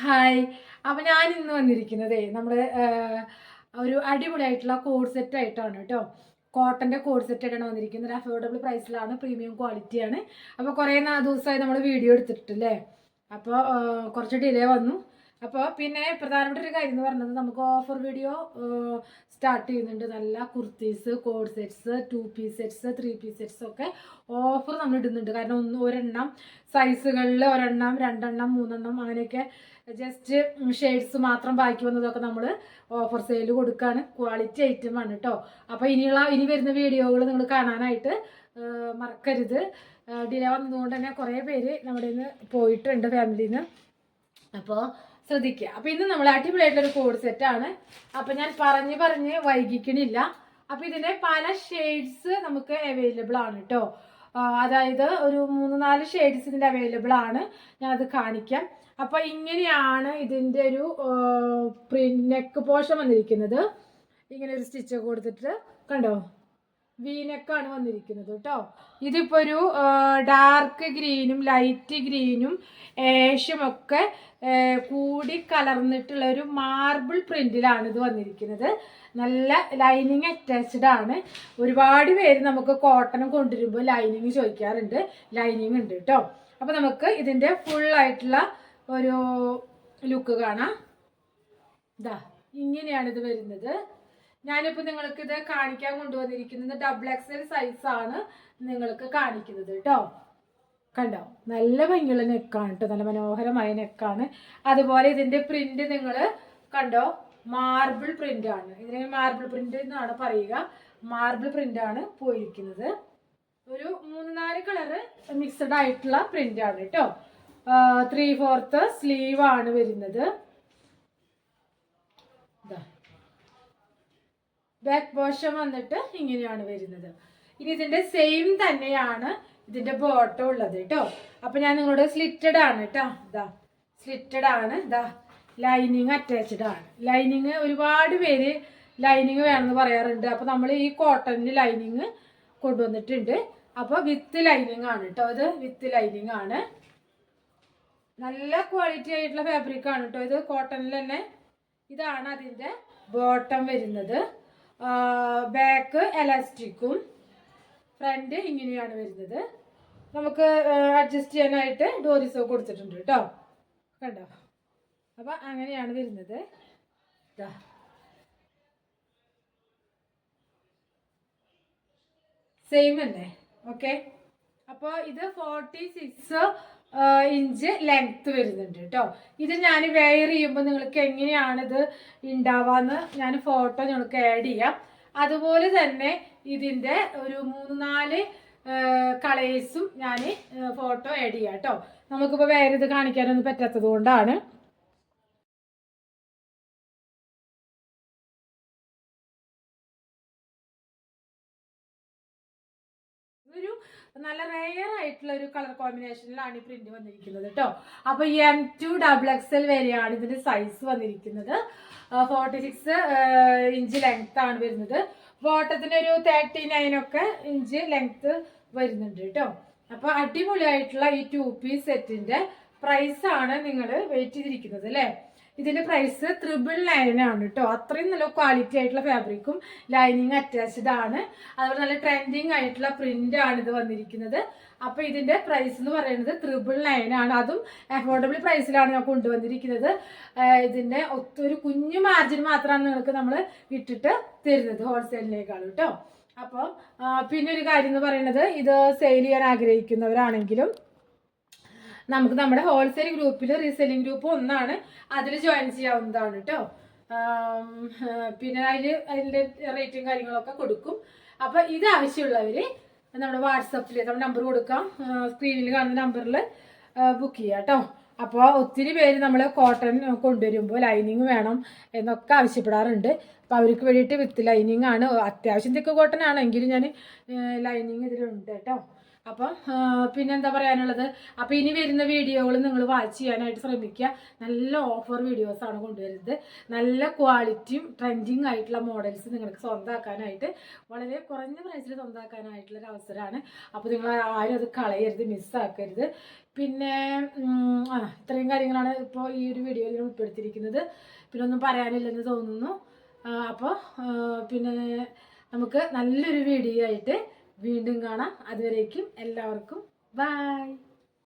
Hi. അപ്പോൾ ഞാൻ ഇന്ന് വന്നിരിക്കുന്നതേ നമ്മുടെ ഒരു അടിപൊളിയായിട്ടുള്ള കോഡ് സെറ്റ് ആയിട്ടാണ് കേട്ടോ. കോട്ടൻ്റെ കോഡ് സെറ്റ് ആയിട്ടാണ് വന്നിരിക്കുന്നത്. ഒരു അഫോർഡബിൾ പ്രൈസിലാണ്, പ്രീമിയം ക്വാളിറ്റിയാണ്. അപ്പോൾ കുറേ ദിവസമായി നമ്മൾ വീഡിയോ എടുത്തിട്ടില്ലേ. അപ്പോൾ കുറച്ച് ഡിലേ വന്നു. അപ്പോൾ പിന്നെ പ്രധാനപ്പെട്ട ഒരു കാര്യം എന്ന് പറഞ്ഞത്, നമുക്ക് ഓഫർ വീഡിയോ സ്റ്റാർട്ട് ചെയ്യുന്നുണ്ട്. നല്ല kurtis, coord sets, 2 piece sets, 3 piece sets ഒക്കെ ഓഫർ നമ്മൾ ഇടുന്നുണ്ട്. കാരണം ഒരെണ്ണം സൈസുകളിൽ ഒരെണ്ണം, രണ്ടെണ്ണം, മൂന്നെണ്ണം അങ്ങനെയൊക്കെ ജസ്റ്റ് ഷെയ്ഡ്സ് മാത്രം ബാക്കി വന്നതൊക്കെ നമ്മൾ ഓഫർ സെയിൽ കൊടുക്കുകയാണ്. ക്വാളിറ്റി ഐറ്റമാണ് കേട്ടോ. അപ്പോൾ ഇനി വരുന്ന വീഡിയോകൾ നിങ്ങൾ കാണാനായിട്ട് മറക്കരുത്. ഡിലേ വന്നതുകൊണ്ട് തന്നെ കുറേ പേര് നമ്മുടെ നിന്ന് പോയിട്ടുണ്ട് ഫാമിലിയിൽ നിന്ന്. അപ്പോൾ ശ്രദ്ധിക്കുക. അപ്പോൾ ഇന്ന് നമ്മൾ അടിപൊളിയായിട്ടൊരു കോഡ് സെറ്റാണ്. അപ്പോൾ ഞാൻ പറഞ്ഞ് വൈകിക്കണില്ല. അപ്പോൾ ഇതിൻ്റെ പല ഷെയ്ഡ്സ് നമുക്ക് അവൈലബിൾ ആണ് കേട്ടോ. അതായത് ഒരു 3-4 ഷെയ്ഡ്സ് ഇതിൻ്റെ അവൈലബിൾ ആണ്. ഞാനത് കാണിക്കാം. അപ്പോൾ ഇങ്ങനെയാണ് ഇതിൻ്റെ ഒരു നെക്ക് പോർഷൻ വന്നിരിക്കുന്നത്. ഇങ്ങനെ ഒരു സ്റ്റിച്ച് കൊടുത്തിട്ട് കണ്ടോ, വീനെക്കാണ് വന്നിരിക്കുന്നത് കേട്ടോ. ഇതിപ്പോൾ ഒരു ഡാർക്ക് ഗ്രീനും ലൈറ്റ് ഗ്രീനും ഏഷും ഒക്കെ കൂടി കലർന്നിട്ടുള്ള ഒരു മാർബിൾ പ്രിന്റിലാണ് ഇത് വന്നിരിക്കുന്നത്. നല്ല ലൈനിങ് അറ്റാച്ച്ഡ് ആണ്. ഒരുപാട് പേര് നമുക്ക് കോട്ടൺ കൊണ്ടുവരുമ്പോൾ ലൈനിങ് ചോദിക്കാറുണ്ട്. ലൈനിങ് ഉണ്ട് കേട്ടോ. അപ്പോൾ നമുക്ക് ഇതിൻ്റെ ഫുള്ളായിട്ടുള്ള ഒരു ലുക്ക് കാണാം. ഇതാ ഇങ്ങനെയാണ് ഇത് വരുന്നത്. ഞാനിപ്പോൾ നിങ്ങൾക്ക് ഇത് കാണിക്കാൻ കൊണ്ടുവന്നിരിക്കുന്നത് XXL സൈസാണ് നിങ്ങൾക്ക് കാണിക്കുന്നത് കേട്ടോ. കണ്ടോ, നല്ല ഭംഗിയുള്ള നെക്കാണ് കേട്ടോ. നല്ല മനോഹരമായ നെക്കാണ്. അതുപോലെ ഇതിൻ്റെ പ്രിന്റ് നിങ്ങൾ കണ്ടോ, മാർബിൾ പ്രിന്റ് ആണ്. ഇതിനെ മാർബിൾ പ്രിന്റ് എന്നാണ് പറയുക. മാർബിൾ പ്രിന്റ് ആണ് പോയിരിക്കുന്നത്. ഒരു 3-4 കളറ് മിക്സഡ് ആയിട്ടുള്ള പ്രിന്റ് ആണ് കേട്ടോ. 3/4 സ്ലീവ് ആണ് വരുന്നത്. ബാക്ക് പോർഷൻ വന്നിട്ട് ഇങ്ങനെയാണ് വരുന്നത്. ഇനി ഇതിന്റെ സെയിം തന്നെയാണ് ഇതിന്റെ ബോട്ടം ഉള്ളത് കേട്ടോ. അപ്പൊ ഞാൻ നിങ്ങളോട് സ്ലിറ്റഡ് ആണ് കേട്ടോ. ഇതാ സ്ലിറ്റഡ് ആണ്. ഇതാ ലൈനിങ് അറ്റാച്ച്ഡ് ആണ്. ലൈനിങ് ഒരുപാട് പേര് ലൈനിങ് വേണമെന്ന് പറയാറുണ്ട്. അപ്പൊ നമ്മൾ ഈ കോട്ടണിൽ ലൈനിങ് കൊണ്ടുവന്നിട്ടുണ്ട്. അപ്പൊ വിത്ത് ലൈനിങ് ആണ് കേട്ടോ. ഇത് വിത്ത് ലൈനിങ് ആണ്. നല്ല ക്വാളിറ്റി ആയിട്ടുള്ള ഫാബ്രിക് ആണ് കേട്ടോ. ഇത് കോട്ടണിൽ തന്നെ. ഇതാണ് അതിന്റെ ബോട്ടം വരുന്നത്. ബാക്ക് എലാസ്റ്റിക്കും ഫ്രണ്ട് ഇങ്ങനെയാണ് വരുന്നത്. നമുക്ക് അഡ്ജസ്റ്റ് ചെയ്യാനായിട്ട് ഡോറിസോ കൊടുത്തിട്ടുണ്ട് കേട്ടോ. കണ്ടോ, അപ്പം അങ്ങനെയാണ് വരുന്നത്. സെയിം തന്നെ. ഓക്കെ. അപ്പോൾ ഇത് 46 ഇഞ്ച് ലെങ്ത്ത് വരുന്നുണ്ട് കേട്ടോ. ഇത് ഞാൻ വെയർ ചെയ്യുമ്പോൾ നിങ്ങൾക്ക് എങ്ങനെയാണിത് ഉണ്ടാവാന്ന് ഞാൻ ഫോട്ടോ നിങ്ങൾക്ക് ആഡ് ചെയ്യാം. അതുപോലെ തന്നെ ഇതിൻ്റെ ഒരു 3-4 കളേഴ്സും ഞാൻ ഫോട്ടോ ആഡ് ചെയ്യാം കേട്ടോ. നമുക്കിപ്പോൾ വേറെ ഇത് കാണിക്കാനൊന്നും പറ്റാത്തത് കൊണ്ടാണ്. ഒരു നല്ല റെയർ ആയിട്ടുള്ള ഒരു കളർ കോമ്പിനേഷനിലാണ് ഈ പ്രിന്റ് വന്നിരിക്കുന്നത് കേട്ടോ. അപ്പൊ M2 XXL വരെയാണ് ഇതിന്റെ സൈസ് വന്നിരിക്കുന്നത്. 46 ഇഞ്ച് ലെങ്ത് ആണ് വരുന്നത്. ബോട്ടത്തിന് ഒരു 39 ഒക്കെ ഇഞ്ച് ലെങ്ത് വരുന്നുണ്ട് കേട്ടോ. അപ്പൊ അടിപൊളിയായിട്ടുള്ള ഈ 2 പീസ് സെറ്റിന്റെ പ്രൈസ് ആണ് നിങ്ങൾ വെയിറ്റ് ചെയ്തിരിക്കുന്നത് അല്ലേ. ഇതിന്റെ പ്രൈസ് 999 ആണ് കേട്ടോ. അത്രയും നല്ല ക്വാളിറ്റി ആയിട്ടുള്ള ഫാബ്രിക്കും ലൈനിങ് അറ്റാച്ച്ഡ് ആണ്. അതുപോലെ നല്ല ട്രെൻഡിങ് ആയിട്ടുള്ള പ്രിന്റ് ആണ് ഇത് വന്നിരിക്കുന്നത്. അപ്പൊ ഇതിന്റെ പ്രൈസ് എന്ന് പറയുന്നത് 999 ആണ്. അതും അഫോർഡബിൾ പ്രൈസിലാണ് ഞാൻ കൊണ്ടുവന്നിരിക്കുന്നത്. ഇതിന്റെ ഒത്തൊരു കുഞ്ഞു മാർജിൻ മാത്രമാണ് നിങ്ങൾക്ക് നമ്മൾ ഇട്ടിട്ട് തരുന്നത് ഹോൾസെയിലിനേക്കാളും കേട്ടോ. അപ്പം പിന്നെ ഒരു കാര്യം എന്ന് പറയുന്നത്, ഇത് സെയിൽ ചെയ്യാൻ ആഗ്രഹിക്കുന്നവരാണെങ്കിലും നമുക്ക് നമ്മുടെ ഹോൾസെയിൽ ഗ്രൂപ്പിൽ റീസെല്ലിംഗ് ഗ്രൂപ്പ് ഒന്നാണ്, അതിൽ ജോയിൻ ചെയ്യാവുന്നതാണ് കേട്ടോ. പിന്നെ അതിൻ്റെ റേറ്റും കാര്യങ്ങളൊക്കെ കൊടുക്കും. അപ്പോൾ ഇത് ആവശ്യമുള്ളവർ നമ്മുടെ വാട്സപ്പിൽ നമ്മുടെ നമ്പർ കൊടുക്കാം, സ്ക്രീനിൽ കാണുന്ന നമ്പറിൽ ബുക്ക് ചെയ്യാം കേട്ടോ. അപ്പോൾ ഒത്തിരി പേര് നമ്മൾ കോട്ടൺ കൊണ്ടുവരുമ്പോൾ ലൈനിങ് വേണം എന്നൊക്കെ ആവശ്യപ്പെടാറുണ്ട്. അപ്പോൾ അവർക്ക് വേണ്ടിയിട്ട് വിത്ത് ലൈനിങ് ആണ്. അത്യാവശ്യം തിക്ക് കോട്ടൺ ആണെങ്കിലും ഞാൻ ലൈനിങ് ഇതിലുണ്ട് കേട്ടോ. അപ്പം പിന്നെന്താ പറയാനുള്ളത്, അപ്പോൾ ഇനി വരുന്ന വീഡിയോകൾ നിങ്ങൾ വാച്ച് ചെയ്യാനായിട്ട് ശ്രമിക്കുക. നല്ല ഓഫർ വീഡിയോസാണ് കൊണ്ടുവരുന്നത്. നല്ല ക്വാളിറ്റിയും ട്രെൻഡിങ് ആയിട്ടുള്ള മോഡൽസ് നിങ്ങൾക്ക് സ്വന്തമാക്കാനായിട്ട് വളരെ കുറഞ്ഞ പ്രൈസിൽ സ്വന്തമാക്കാനായിട്ടുള്ളൊരു അവസരമാണ്. അപ്പോൾ നിങ്ങൾ ആരും അത് കളയരുത്, മിസ്സാക്കരുത്. പിന്നെ ഇത്രയും കാര്യങ്ങളാണ് ഇപ്പോൾ ഈ ഒരു വീഡിയോയിൽ ഉൾപ്പെടുത്തിയിരിക്കുന്നത്. പിന്നെ ഒന്നും പറയാനില്ലെന്ന് തോന്നുന്നു. അപ്പോൾ പിന്നെ നമുക്ക് നല്ലൊരു വീഡിയോ ആയിട്ട് വീണ്ടും കാണാം. അതുവരേക്കും എല്ലാവർക്കും ബൈ.